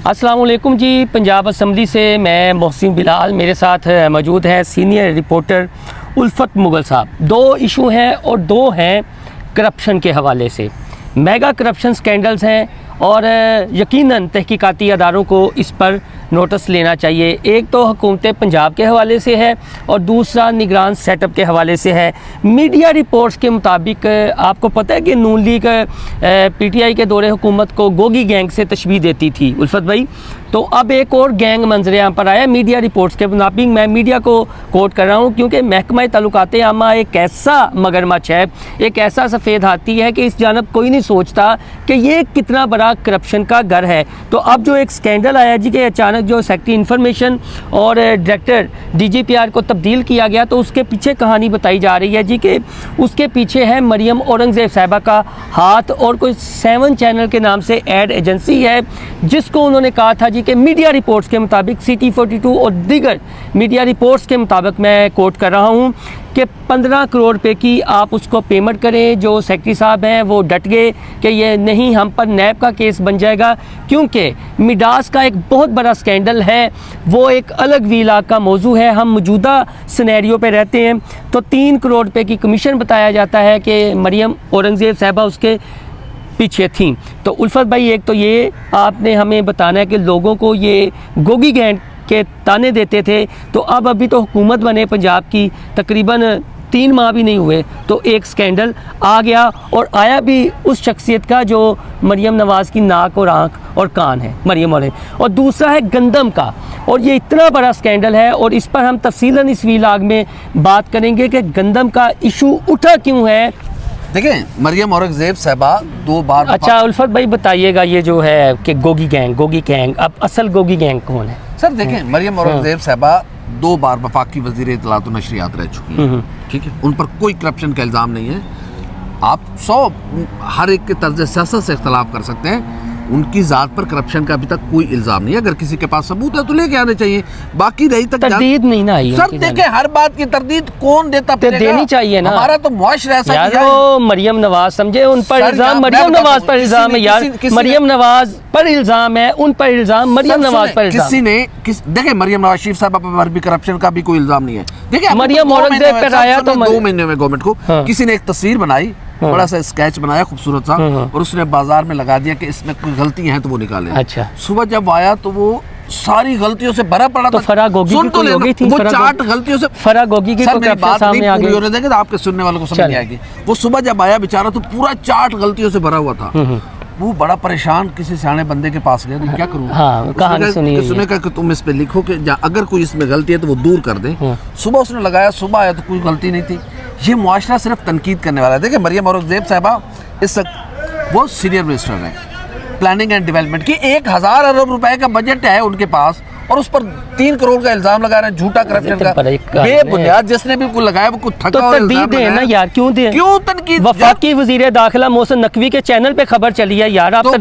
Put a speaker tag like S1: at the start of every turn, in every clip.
S1: अस्सलाम वालेकुम जी। पंजाब असम्बली से मैं मोहसिन बिलाल, मेरे साथ मौजूद है सीनियर रिपोर्टर उल्फत मुगल साहब। दो इशू हैं और दो हैं करप्शन के हवाले से। मेगा करप्शन स्कैंडल्स हैं और यकीनन तहकीकाती अदारों को इस पर नोटिस लेना चाहिए। एक तो हुकूमत पंजाब के हवाले से है और दूसरा निगरान सेटअप के हवाले से है। मीडिया रिपोर्ट्स के मुताबिक आपको पता है कि नून लीग पीटीआई के दौरे हुकूमत को गोगी गैंग से तशबीह देती थी उल्फत भाई। तो अब एक और गैंग मंजर पर आया मीडिया रिपोर्ट्स के मुताबिक। मैं मीडिया को कोट कर रहा हूँ क्योंकि महकमा ताल्लुकात आमा एक ऐसा मगरमच्छ है, एक ऐसा सफ़ेद हाथी है कि इस जानब कोई नहीं सोचता कि ये कितना बड़ा करप्शन का घर है। तो अब जो एक स्कैंडल आया जी कि अचानक जो सेक्रेटरी इंफॉर्मेशन और डायरेक्टर DGPR को तब्दील किया गया, तो उसके पीछे कहानी बताई जा रही है जी कि उसके पीछे है मरियम औरंगज़ेब साहिबा का हाथ और कोई 7 चैनल के नाम से एड एजेंसी है, जिसको उन्होंने कहा था कि मीडिया रिपोर्ट्स के मुताबिक CT42 और दीगर मीडिया रिपोर्ट्स के मुताबिक मैं कोट कर रहा हूं कि 15 करोड़ रुपए की आप उसको पेमेंट करें। जो सेक्रेटरी साहब हैं वो डट गए कि ये नहीं, हम पर नैब का केस बन जाएगा, क्योंकि मिडास का एक बहुत बड़ा स्कैंडल है, वो एक अलग वीला का मौजू है। हम मौजूदा सिनेरियो पे रहते हैं तो 3 करोड़ रुपए की कमीशन बताया जाता है कि मरियम औरंगज़ेब साहिबा उसके पीछे थी। तो उल्फत भाई, एक तो ये आपने हमें बताना है कि लोगों को ये गोगी गैंग के ताने देते थे, तो अब अभी तो हुकूमत बने पंजाब की तकरीबन 3 माह भी नहीं हुए तो एक स्कैंडल आ गया, और आया भी उस शख्सियत का जो मरियम नवाज़ की नाक और आँख और कान है, मरियम और दूसरा है गंदम का। और ये इतना बड़ा स्कैंडल है और इस पर हम तफसीलन इस वीलाग में बात करेंगे कि गंदम का इशू उठा क्यों है।
S2: देखें, मरियम औरंगज़ेब साहिबा 2 बार।
S1: अच्छा उल्फत भाई बताइएगा, ये जो है कि गोगी गैंग, अब असल गोगी गैंग कौन है?
S2: सर देखें, मरियम औरंगज़ेब साहिबा 2 बार वफाकी वज़ीर इत्तलात व नशरियात रह चुकी हैं, ठीक है। उन पर कोई करप्शन का इल्ज़ाम नहीं है। आप 100 हर एक के तर्ज सियासत से इख्तलाफ कर सकते हैं, उनकी ज़ात पर करप्शन का अभी तक कोई इल्ज़ाम नहीं है। अगर किसी के पास सबूत है तो लेके आने चाहिए। बाकी रही तक
S1: तरदीद नहीं ना आई।
S2: सर देखें, हर बात की तरदीद कौन देता
S1: देनी चाहिए ना।
S2: हमारा तो मुआशरा ऐसा
S1: यार, वो मरियम नवाज समझे, उन पर इल्ज़ाम मरियम नवाज पर इल्ज़ाम है यार, मरियम नवाज पर इल्ज़ाम है, उन पर इल्ज़ाम मरियम नवाज पर इल्ज़ाम।
S2: किसी ने देखें, मरियम नवाज शरीफ साहब पर भी करप्शन का भी कोई इल्ज़ाम नहीं है। देखिए,
S1: मरियम औरंगज़ेब पर आया तो
S2: 2 महीने में गवर्नमेंट को किसी ने एक तस्वीर बनाई, बड़ा सा स्केच बनाया खूबसूरत सा, और उसने बाजार में लगा दिया कि इसमें कोई गलतियां हैं तो वो निकाले।
S1: अच्छा,
S2: सुबह जब आया तो वो सारी गलतियों से भरा पड़ा
S1: तो
S2: था।
S1: फराह गोगी की कोई हो गई थी,
S2: वो 4 गलतियों से
S1: फराह गोगी की कोई बात सामने आ गई।
S2: देखें, आपके सुनने वालों को समझ नहीं आएगी। वो सुबह जब आया बेचारा तो पूरा 4 गलतियों से भरा हुआ था। वो बड़ा परेशान किसी सियाने बंदे के पास गया, क्या करूँ।
S1: हाँ, कहानी
S2: सुने का कि तुम इस पे लिखो कि अगर कोई इसमें गलती है तो वो दूर कर दे। सुबह उसने लगाया, सुबह आया तो कोई गलती नहीं थी। ये मुआशरा सिर्फ तनकीद करने वाला है। देखिए, मरियम औरंगज़ेब साहिबा इस वक्त वो सीनियर मिनिस्टर है प्लानिंग एंड डेवलपमेंट की। 1000 अरब रुपए का बजट है उनके पास, और उस पर 3 करोड़ का इल्जाम लगा रहे हैं, झूठा करप्शन का बेबुनियाद। जिसने भी कुछ लगाया वो कुछ थका
S1: तो तरदीद है ना यार, क्यों तनकीद। वफाकी वज़ीर दाखिला मोहसिन नकवी के चैनल पे खबर चली है यार, आप
S2: तो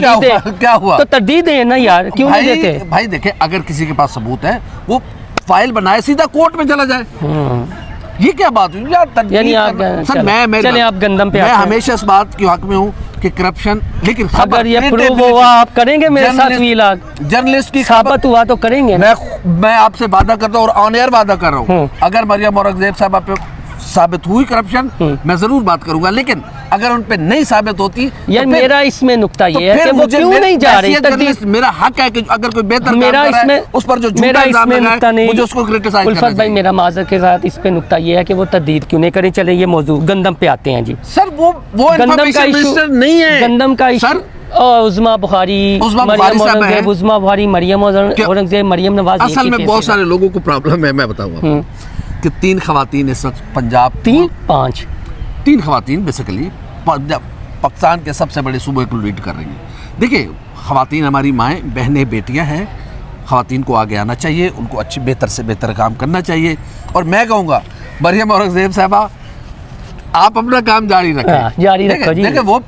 S2: क्या हुआ?
S1: तो तरदीद है ना यार, क्यों नहीं देते
S2: भाई? देखे, अगर किसी के पास सबूत है वो फाइल बनाए, सीधा कोर्ट में चला जाए। ये क्या बात हुई यार?
S1: सर मैं आप गंदम पे,
S2: मैं हमेशा इस बात के हक में हूँ कि करप्शन, लेकिन
S1: अगर ये प्रूव हुआ आप करेंगे मेरे साथ वीलाग,
S2: जर्नलिस्ट की
S1: साबित हुआ तो करेंगे।
S2: मैं आपसे वादा करता हूँ और ऑन एयर वादा कर रहा हूँ, अगर मरियम औरंगज़ेब साहब पे साबित हुई करप्शन, मैं जरूर बात करूंगा। लेकिन अगर उन पे नहीं साबित होती
S1: यार, तो मेरा इसमें नुक्ता ये है कि वो क्यों नहीं जा रही।
S2: मेरा हक है कि अगर कोई बेहतर
S1: मेरा इसमें
S2: उस पर जो
S1: मेरा इसमें नुक्ता नहीं,
S2: मुझे उसको क्रिटिसाइज
S1: उल्फत भाई, मेरा माजरत के साथ इस पे नुक्ता ये है कि वो तरदीद क्यों नहीं करें। चले ये मौजू गंदम पे आते हैं जी।
S2: सर वो
S1: गंदम का इशू नहीं है, गंदम का इशू उज़्मा बुखारी, मरियम औरंगज़ेब, मरियम नवाज।
S2: असल में बहुत सारे लोगों को प्रॉब्लम है, मैं बताऊंगा कि 3 खवातीन इस वक्त पंजाब, 3 खवातीन बेसिकली पाकिस्तान के सबसे बड़े सूबे को लीड कर रही हैं। देखिए, खवातीन हमारी माएँ, बहनें, बेटियां हैं। खवातीन को आगे आना चाहिए, उनको अच्छी बेहतर से बेहतर काम करना चाहिए। और मैं कहूँगा मरियम औरंगज़ेब साहिबा, आप अपना काम जारी रखें।
S1: जारी रखो जी।
S2: देखिए, वो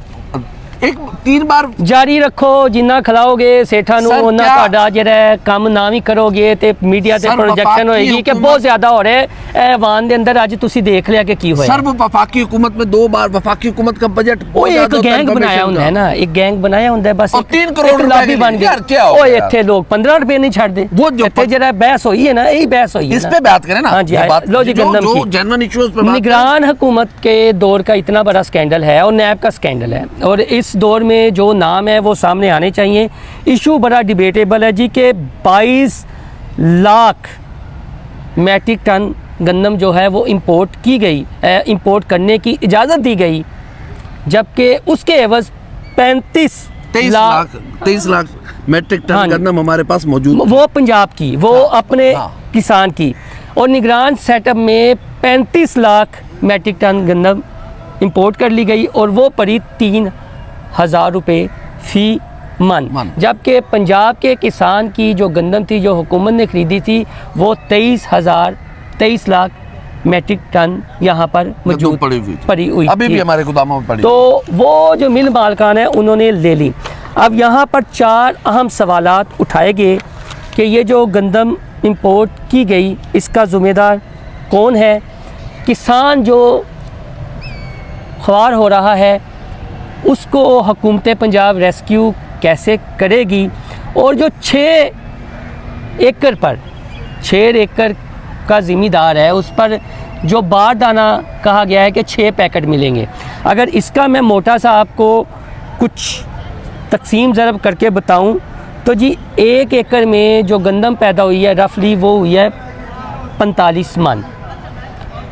S2: एक 3 बार
S1: जारी रखो, जिन्ना खिलाओगे सेठा नूं उन्ना तुहाडा जिहड़ा काम ना भी करोगे ते मीडिया ते प्रोजेक्शन होएगी कि बहुत ज्यादा हो रहा है ऐवान दे अंदर। अज तुसीं देख लिया कि की होया।
S2: सर वो वफाकी हुकूमत में 2 बार वफाकी हुकूमत का बजट
S1: एक गैंग बनाया हुंदा है ना, एक गैंग बनाया हुंदा है बस।
S2: 3 करोड़ रुपए
S1: बन गया। ओए इत्थे लोग 15 रुपए नहीं छड्डदे।
S2: वो जो
S1: इत्थे जिहड़ा बहस होई है ना, यही बहस होई है।
S2: इस पे बात करें ना।
S1: हां जी, लो जी गंदम की
S2: जनरल इश्यूज पे बात।
S1: निगरान हुकूमत के दौर का इतना बड़ा स्कैंडल है और नैब का स्कैंडल है, और इस दौर में जो नाम है वो सामने आने चाहिए। इशू बड़ा डिबेटेबल है जी के 22 लाख मैट्रिक टन गंदम जो है वो इंपोर्ट की गई, इंपोर्ट करने की इजाज़त दी गई, जबकि उसके एवज 23
S2: लाख मैट्रिक टन गंदम हमारे पास मौजूद,
S1: वो पंजाब की, वो अपने किसान की। और निगरान सेटअप में 35 लाख मैट्रिक टन गंदम इंपोर्ट कर ली गई और वो पड़ी 3,000 रुपये फी मन, जबकि पंजाब के किसान की जो गंदम थी जो हुकूमत ने खरीदी थी वो 23 लाख मैट्रिक टन यहाँ पर मौजूद पड़ी हुई
S2: अभी भी हमारे गोदामों में पड़ी।
S1: तो वो जो मिल मालकान है उन्होंने ले ली। अब यहाँ पर 4 अहम सवालात उठाए गए कि ये जो गंदम इंपोर्ट की गई इसका ज़िम्मेदार कौन है, किसान जो ख्वार हो रहा है उसको हुकूमत पंजाब रेस्क्यू कैसे करेगी, और जो 6 एकड़ का ज़िम्मेदार है उस पर जो बारदाना कहा गया है कि 6 पैकेट मिलेंगे। अगर इसका मैं मोटा सा आपको कुछ तकसीम ज़रब करके बताऊं तो जी 1 एकड़ में जो गंदम पैदा हुई है रफली वो हुई है 45 मन,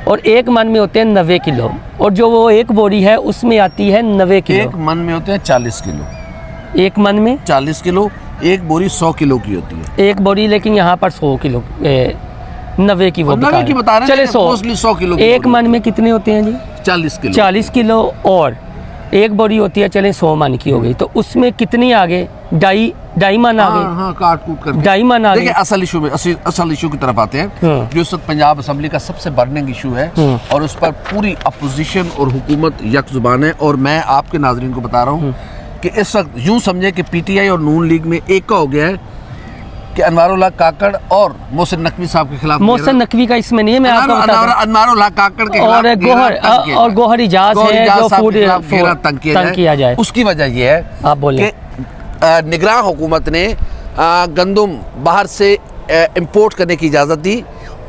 S1: और 1 मन में होते हैं 90 किलो, और जो वो 1 बोरी है उसमें आती है 90 किलो।
S2: 1 मन में होते हैं 40 किलो।
S1: 1 मन में
S2: 40 किलो, 1 बोरी 100 किलो की होती है।
S1: 1 बोरी, लेकिन यहाँ पर 100 किलो 90 की वो
S2: बता रहे हैं। चले
S1: 100 किलो। 1 मन में कितने होते हैं जी? 40 किलो, और 1 बोरी होती है, चले 100 मन की हो गई, तो उसमें कितनी आगे? ढाई मन आ गई।
S2: हाँ, काट कूट कर
S1: 2.5 मन आ गई।
S2: असल इशू की तरफ आते हैं जो इस वक्त पंजाब असेंबली का सबसे बर्निंग इशू है, और उस पर पूरी अपोजिशन और हुकूमत यक जुबान है। और मैं आपके नाजरीन को बता रहा हूँ कि इस वक्त यूं समझे कि पीटीआई और नून लीग में एक का हो गया है कि अनवारुल्लाह काकड़ और मोहसिन नकवी साहब के खिलाफ।
S1: मोहसिन नकवी का इसमें नहीं है, मैं आपको बता रहा हूं।
S2: अनवारुल्लाह काकड़ के खिलाफ
S1: और गोहर इजाज है जो फूड
S2: तंग किया जाए। उसकी वजह यह है,
S1: आप बोले,
S2: निगरान हुकूमत ने गंदम बाहर से इंपोर्ट करने की इजाज़त दी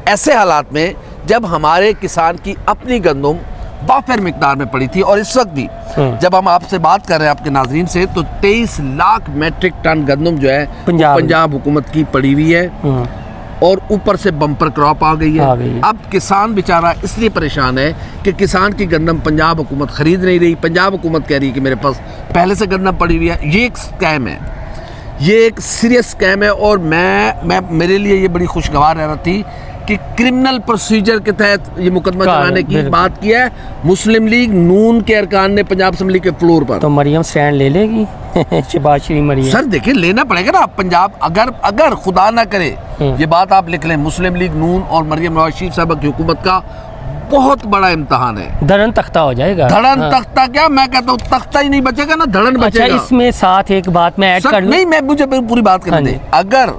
S2: ऐसे हालात में जब हमारे किसान की अपनी गंदम वाफिर मिकदार में पड़ी थी। और इस वक्त भी जब हम आपसे बात कर रहे हैं आपके नाजरीन से, तो 23 लाख मैट्रिक टन गंदम जो है पंजाब हुकूमत की पड़ी हुई है, और ऊपर से बम्पर क्रॉप आ गई है। अब किसान बेचारा इसलिए परेशान है कि किसान की गंदम पंजाब हुकूमत खरीद नहीं रही। पंजाब हुकूमत कह रही है कि मेरे पास पहले से गंदम पड़ी हुई है। ये एक स्कैम है, ये एक सीरियस स्कैम है। और मैं मेरे लिए ये बड़ी खुशगवार रह थी कि क्रिमिनल प्रोसीजर के तहत ये मुकदमा चलाने की बात की है मुस्लिम लीग नून के अरकान ने पंजाब असेंबली के फ्लोर पर।
S1: तो मरियम स्टैंड ले लेगी शहबाज शरीफ मरियम।
S2: सर देखिए, लेना पड़ेगा ना पंजाब। अगर खुदा ना करे, ये बात आप लिख लें, मुस्लिम लीग नून और मरियम नवाज शरीफ साहब की हुकूमत का बहुत बड़ा इम्तिहान है।
S1: धड़न तख्ता हो जाएगा।
S2: धड़न तख्ता क्या, मैं कहता हूँ तख्ता ही नहीं बचेगा ना, धड़न बचेगा।
S1: अच्छा, इसमें साथ एक बात मैं ऐड कर लूं।
S2: नहीं, मैं मुझे पूरी बात करने दें। अगर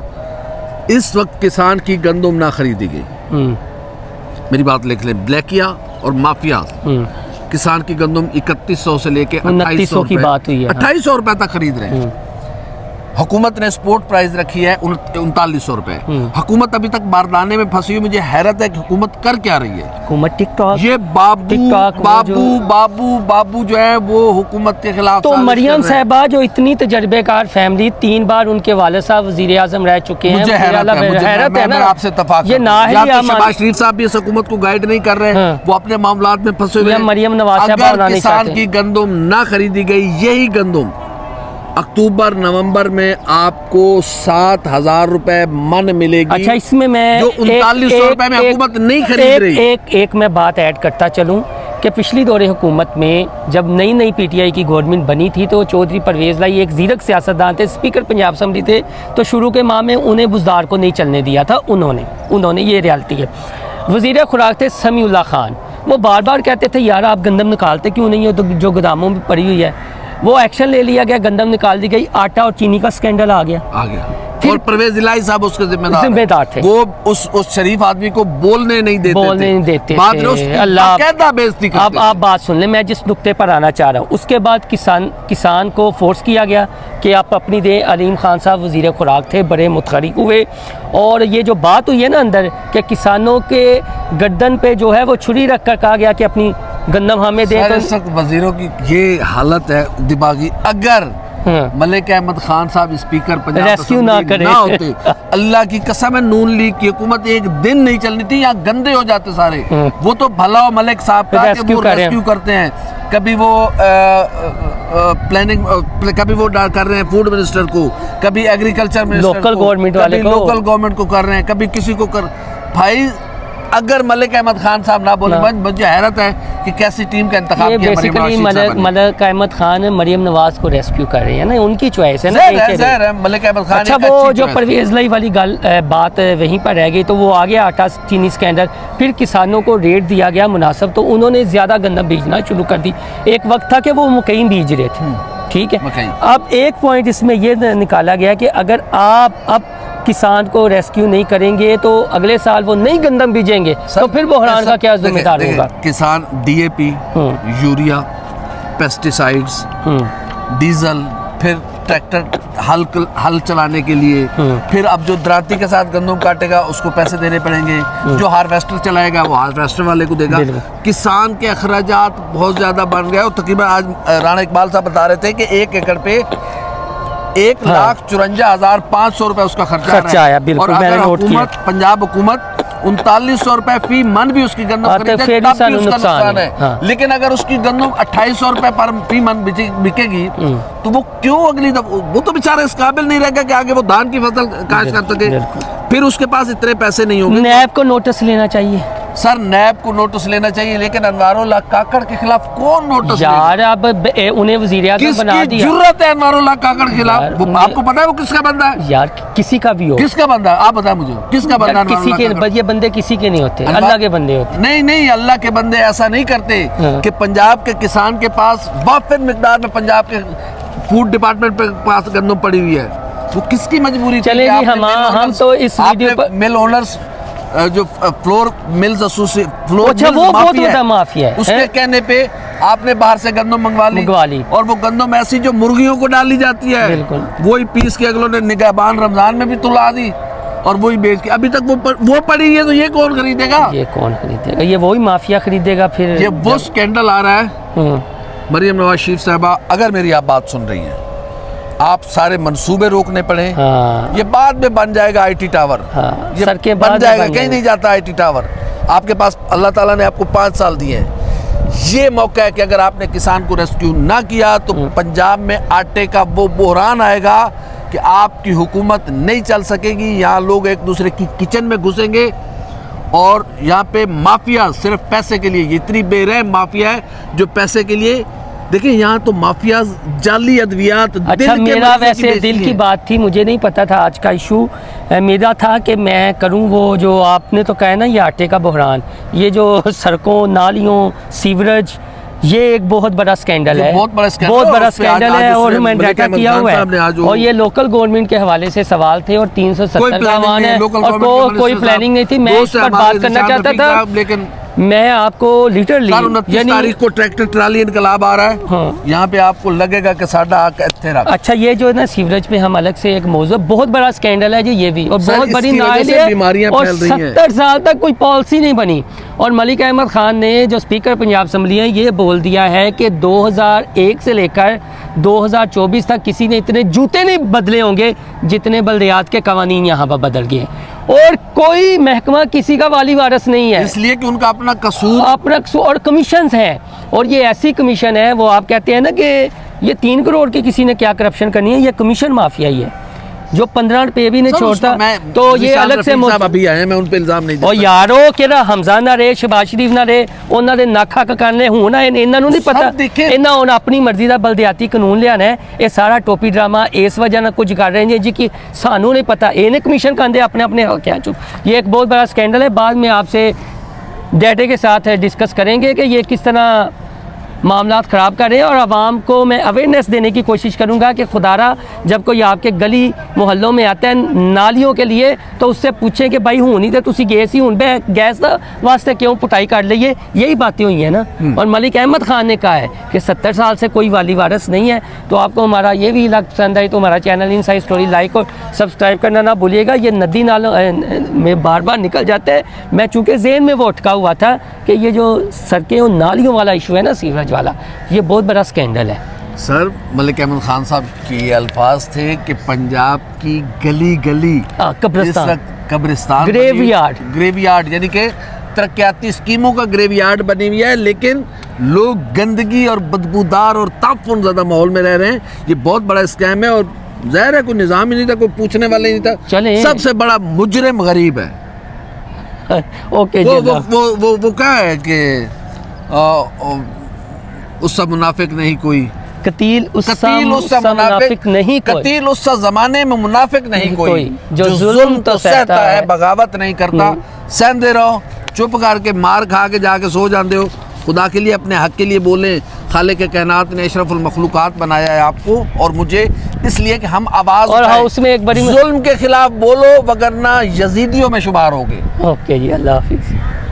S2: इस वक्त किसान की गंदम ना खरीदी गई, मेरी बात लिख लें, ब्लैकिया और माफिया किसान की गंदम 3100 से लेके 2800
S1: की बात हुई है,
S2: 2800 रुपए तक खरीद रहे हैं। हुकूमत ने स्पोर्ट प्राइस रखी है 3900 रुपए। हुकूमत अभी तक बारदाने में फंसी हुई। मुझे हैरत है कि हुकूमत कर क्या रही है।
S1: हुकूमत टिकटॉक,
S2: ये बाबू जो है वो हुकूमत के खिलाफ।
S1: तो मरियम साहबा जो इतनी तजर्बेकार फैमिली, 3 बार उनके वाले साहब वजीर आजम रह चुके हैं।
S2: मुझे हैरत है ना, आपसे इत्तेफाक
S1: ये
S2: शहबाज शरीफ साहब भी इस हुकूमत को गाइड नहीं कर रहे हैं, वो अपने मामलात में फंसे हुए हैं।
S1: मरियम नवाज
S2: अगर किसान की गंदम ना खरीदी गई, यही गंदम अक्टूबर नवंबर में आपको 7,000 रुपए मन मिलेगी।
S1: अच्छा, इसमें मैं
S2: जो 3900 रुपए में हुकूमत नहीं खरीद रही।
S1: एक मैं बात ऐड करता चलूं कि पिछली दौरे हुकूमत में जब नई पीटीआई की गवर्नमेंट बनी थी तो चौधरी परवेज़ लाई एक ज़ीरक सियासतदान थे, स्पीकर पंजाब असेंबली थे, तो शुरू के माह में उन्हें बुज़दार को नहीं चलने दिया था उन्होंने ये रियलिटी है। वज़ीर खुराक थे समीउल्लाह खान, वो बार बार कहते थे यार आप गंदम निकालते क्यों नहीं हो, तो जो गोदामों में पड़ी हुई है। वो एक्शन ले लिया गया, गंदम निकाल दी गई, आटा और चीनी का स्कैंडल आ गया।
S2: और परवेज इलाही साहब उसके जिम्मेदार थे। वो उस शरीफ आदमी को बोलने नहीं देते
S1: अल्लाह बेइज्जती करते। अब आप बात सुन लें, मैं जिस नुक्ते पर आना चाह रहा हूँ, उसके बाद किसान को फोर्स किया गया कि आप अपनी दें। अलीम खान साहब वज़ीर खुराक थे, बड़े मुतहरिक हुए, और ये जो बात हुई है ना अंदर कि किसानों के गर्दन पे जो है वो छुरी रख कर कहा गया कि अपनी गंदम हमें दे।
S2: वजीरों की ये हालत है दिमागी। अगर मलिक अहमद खान साहब स्पीकर पंजाब
S1: रेस्क्यू ना
S2: होते, अल्लाह की कसम है, नून लीग की हुकूमत एक दिन नहीं चलनी थी, यहाँ गंदे हो जाते सारे। वो तो भला हो मलिक साहब का कि वो रेस्क्यू करते हैं, कभी वो प्लानिंग, कभी वो कर रहे हैं फूड मिनिस्टर को, कभी एग्रीकल्चर मिनिस्टर,
S1: लोकल गवर्नमेंट वाले को,
S2: लोकल गवर्नमेंट को कर रहे हैं, कभी किसी को कर। भाई अगर मलिक अहमद खान साहब ना बोले, मुझे हैरत है कि कैसी टीम का इंतखाब किया।
S1: बेसिकली मलिक अहमद खान मरियम नवाज को रेस्क्यू कर रहे हैं ना, उनकी चॉइस है ना।
S2: मलिक अहमद खान।
S1: अच्छा, वो जो परवेज इलाही वाली बात वहीं पर रह गई, तो वो आ गया आटा चीनी स्कैंडल, फिर किसानों को रेट दिया गया मुनासिब, तो उन्होंने ज़्यादा गंदम बीजना शुरू कर दी। एक वक्त था कि वो मकई बीज रहे थे, ठीक है। अब एक पॉइंट इसमें यह निकाला गया कि अगर आप अब किसान को रेस्क्यू नहीं करेंगे तो अगले साल वो नहीं गंदम बीजेंगे, तो फिर बहरान का क्या जिम्मेदार होगा?
S2: किसान डीएपी, यूरिया, पेस्टिसाइड्स, डीजल, फिर ट्रैक्टर हल चलाने के लिए, फिर अब जो दराती के साथ गंदम काटेगा उसको पैसे देने पड़ेंगे, जो हार्वेस्टर चलाएगा वो हार्वेस्टर वाले को देगा। किसान के अखराजात बहुत ज़्यादा बढ़ गए, और तकरीबन आज राणा इकबाल साहब बता रहे थे कि 1 एकड़ पे 1,54,500 रुपए उसका खर्चा आया।
S1: बिल्कुल,
S2: और अगर हुकूमत, पंजाब हुकूमत 3900 रुपए फी मन भी उसकी गंदम खरीदे तब भी उसका नुकसान है। लेकिन अगर उसकी गंदम 2800 रुपए पर फी मन बिकेगी तो वो क्यों अगली वो तो बेचारा इस काबिल नहीं रहेगा कि आगे वो धान की फसल काश्त कर सके, फिर उसके पास इतने पैसे नहीं होंगे।
S1: नैब को नोटिस लेना चाहिए
S2: सर, नैब को नोटिस लेना चाहिए, लेकिन अनवारुल्लाह काकड़ के खिलाफ कौन नोटिस
S1: यार? अब उन्हें वज़ीर आज़म बना दिया,
S2: जरूरत है अनवारुल्लाह काकड़ के खिलाफ? आपको पता है वो किसका बंदा है?
S1: यार किसी का भी हो,
S2: किसका बंदा है आप बताएं मुझे, किसका बंदा?
S1: किसी के ये बंदे किसी के नहीं होते, अल्लाह के बंदे होते।
S2: नहीं, अल्लाह के बंदे ऐसा नहीं करते कि पंजाब के किसान के पास वाफिर मिकदार में पंजाब के फूड डिपार्टमेंट पे पास गंदम पड़ी हुई है, वो किसकी मजबूरी?
S1: चले जी, हम तो इस वीडियो पर
S2: मिल ओनर्स जो फ्लोर मिल्स एसोसिएशन, वो
S1: बहुत बड़ा माफिया है,
S2: उसके कहने पे आपने बाहर से गंदम मंगवा ली, और वो गंदम ऐसी जो मुर्गियों को डाली जाती है, वही पीस के अगलों ने निगाहबान रमजान में भी तुला दी और वही बेच के अभी तक वो पड़ी है, तो ये कौन खरीदेगा?
S1: ये वही माफिया खरीदेगा। फिर
S2: ये वो स्कैंडल आ रहा है। मरियम नवाज शरीफ साहबा, अगर मेरी आप बात सुन रही हैं, आप सारे मंसूबे रोकने पड़े। ये बाद में बन जाएगा आईटी टावर, ये बन जाएगा, कहीं नहीं जाता आईटी टावर। आपके पास अल्लाह ताला ने आपको 5 साल दिए हैं, ये मौका है कि अगर आपने किसान को रेस्क्यू ना किया तो पंजाब में आटे का वो बहरान आएगा कि आपकी हुकूमत नहीं चल सकेगी। यहाँ लोग एक दूसरे की किचन में घुसेंगे, और यहाँ पे माफिया सिर्फ पैसे के लिए, इतनी बेरहम माफिया है जो पैसे के लिए, देखिए यहाँ तो माफिया जाली अद्वियात।
S1: अच्छा, मेरा वैसे दिल की बात थी, मुझे नहीं पता था आज का इशू मेरा था कि मैं करूँ वो जो आपने तो कहा ना, ये आटे का बहरान, ये जो सड़कों, नालियों, सीवरेज, ये एक बहुत बड़ा स्कैंडल है, बहुत बड़ा स्कैंडल है, और मैंने डाटा किया हुआ है, और ये लोकल गवर्नमेंट के हवाले से सवाल थे, और 370 का आह्वान है, और कोई प्लानिंग नहीं थी। मैं इस पर बात करना चाहता था, लेकिन मैं आपको लिटरली 29
S2: तारीख को ट्रैक्टर ट्राली इनकलाब आ रहा है, यहाँ पे आपको लगेगा कि साडा हक इत्थे रख।
S1: अच्छा, ये जो है ना सीवरेज पे हम अलग से एक मौजूद, बहुत बड़ा स्कैंडल है जी ये भी, और बहुत बड़ी नाइल है, और 70 साल तक कोई पॉलिसी नहीं बनी। और मलिक अहमद खान ने जो स्पीकर पंजाब असम्बली है, ये बोल दिया है कि 2001 से लेकर 2024 तक किसी ने इतने जूते नहीं बदले होंगे जितने बल्दियात के कवानीन यहाँ पर बदल गए, और कोई महकमा किसी का वाली वारस नहीं है,
S2: इसलिए कि उनका अपना कसूर
S1: और कमीशन है। और ये ऐसी कमीशन है, वो आप कहते हैं ना कि ये 3 करोड़ की किसी ने क्या करप्शन करनी है, ये कमीशन माफिया ही है जो 15 रुपये भी नहीं छोड़ता। तो ये अलग से
S2: अभी आए, मैं उन पे इल्जाम नहीं
S1: और यारो कि हमजा ना रहे, शहबाज शरीफ ना रहे, उन्होंने नक हक करने हूं ना, इन्हों नहीं पता, इन्हें हुण अपनी मर्जी का बलदियाती कानून लिया है। ये सारा टोपी ड्रामा इस वजह ना कुछ कर रहे हैं जी कि सानू नहीं पता, इन्हें कमीशन कहते अपने अपने हल्के चुप। ये एक बहुत बड़ा स्कैंडल है, बाद में आपसे डाटे के साथ डिस्कस करेंगे कि ये किस तरह मामलात ख़राब कर रहे हैं। और आवाम को मैं अवेयरनेस देने की कोशिश करूँगा कि खुदारा जब कोई आपके गली मोहल्लों में आता है नालियों के लिए तो उससे पूछें कि भाई हूँ नहीं तो तुसी गए सी हूँ गैस का वास्ते क्यों पुटाई कर लीए, यही बातें हुई हैं ना। और मलिक अहमद ख़ान ने कहा है कि 70 साल से कोई वाली वारस नहीं है। तो आपको हमारा ये भी इलाका पसंद आए तो हमारा चैनल इनसाइड स्टोरी लाइक और सब्सक्राइब करना ना भूलिएगा। ये नदी नालों में बार बार निकल जाते हैं। मैं चूँकि ज़हन में वो अटका हुआ था कि ये जो सड़कें और नालियों वाला इशू है ना सीवरेज वाला, ये बहुत बड़ा स्कैंडल है।
S2: सर मलिक अहमद खान साहब के अल्फाज थे कि पंजाब की गली गली कब्रिस्तान ग्रेवयार्ड यानी कि तरक्याती स्कीमों का ग्रेवयार्ड बनी हुई है, लेकिन लोग गंदगी और बदबूदार और तापन ज़्यादा माहौल में रह रहे हैं। ये बहुत बड़ा स्कैम है और ज़ाहिर है कोई निज़ाम ही नहीं था, कोई पूछने वाला ही नहीं था। चले सबसे बड़ा मुजरिम गरीब है।
S1: ओके
S2: वो क्या है कि उससे मुनाफिक नहीं कोई,
S1: कतील उससे मुनाफिक नहीं कोई,
S2: कतील उससे ज़माने में मुनाफिक नहीं कोई, जो जुल्म तो सहता है बगावत नहीं करता। सहते रहो, चुप करके मार खा के जाके सो जाते हो। खुदा के लिए अपने हक के लिए बोलें। खालिक कायनात ने अशरफुल मखलूकात बनाया है आपको और मुझे, इसलिए कि हम आवाज़
S1: और उसमें एक बड़ी
S2: जुल्म के खिलाफ बोलो वगरना यजीदियों में शुमार होगे।
S1: ओके जी, अल्लाह हाफिज़।